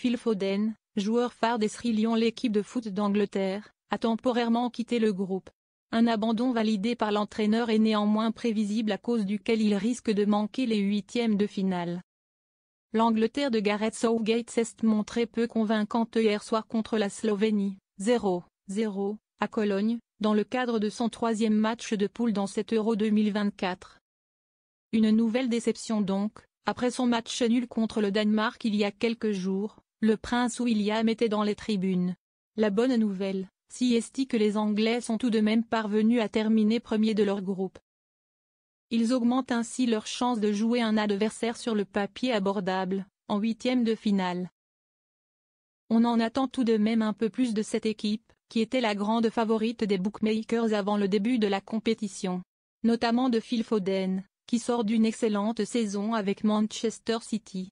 Phil Foden, joueur phare des Sri Lions, l'équipe de foot d'Angleterre, a temporairement quitté le groupe. Un abandon validé par l'entraîneur et néanmoins prévisible à cause duquel il risque de manquer les huitièmes de finale. L'Angleterre de Gareth Southgate s'est montrée peu convaincante hier soir contre la Slovénie, 0-0, à Cologne, dans le cadre de son troisième match de poule dans cet Euro 2024. Une nouvelle déception donc, après son match nul contre le Danemark il y a quelques jours, le prince William était dans les tribunes. La bonne nouvelle, si est que les Anglais sont tout de même parvenus à terminer premiers de leur groupe. Ils augmentent ainsi leurs chances de jouer un adversaire sur le papier abordable, en huitième de finale. On en attend tout de même un peu plus de cette équipe, qui était la grande favorite des bookmakers avant le début de la compétition. Notamment de Phil Foden, qui sort d'une excellente saison avec Manchester City.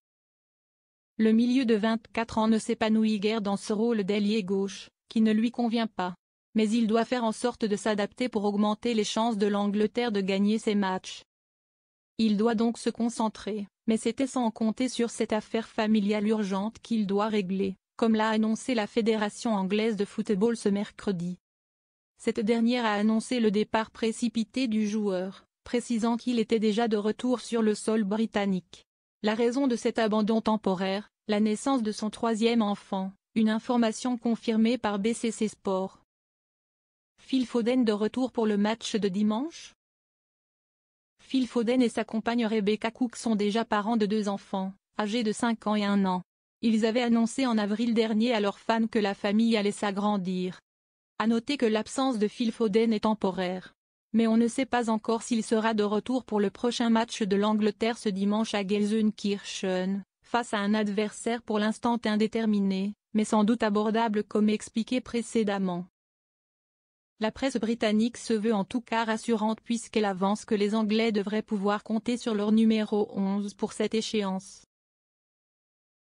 Le milieu de 24 ans ne s'épanouit guère dans ce rôle d'ailier gauche, qui ne lui convient pas. Mais il doit faire en sorte de s'adapter pour augmenter les chances de l'Angleterre de gagner ses matchs. Il doit donc se concentrer, mais c'était sans compter sur cette affaire familiale urgente qu'il doit régler, comme l'a annoncé la Fédération anglaise de football ce mercredi. Cette dernière a annoncé le départ précipité du joueur, précisant qu'il était déjà de retour sur le sol britannique. La raison de cet abandon temporaire, la naissance de son troisième enfant, une information confirmée par BCC Sport. Phil Foden de retour pour le match de dimanche? Phil Foden et sa compagne Rebecca Cook sont déjà parents de 2 enfants, âgés de 5 ans et 1 an. Ils avaient annoncé en avril dernier à leurs fans que la famille allait s'agrandir. À noter que l'absence de Phil Foden est temporaire. Mais on ne sait pas encore s'il sera de retour pour le prochain match de l'Angleterre ce dimanche à Gelsenkirchen, face à un adversaire pour l'instant indéterminé, mais sans doute abordable comme expliqué précédemment. La presse britannique se veut en tout cas rassurante puisqu'elle avance que les Anglais devraient pouvoir compter sur leur numéro 11 pour cette échéance.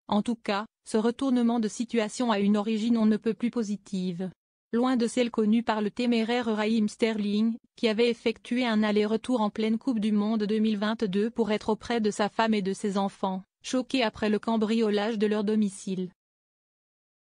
En tout cas, ce retournement de situation a une origine on ne peut plus positive. Loin de celle connue par le téméraire Raheem Sterling, qui avait effectué un aller-retour en pleine Coupe du Monde 2022 pour être auprès de sa femme et de ses enfants, choqués après le cambriolage de leur domicile.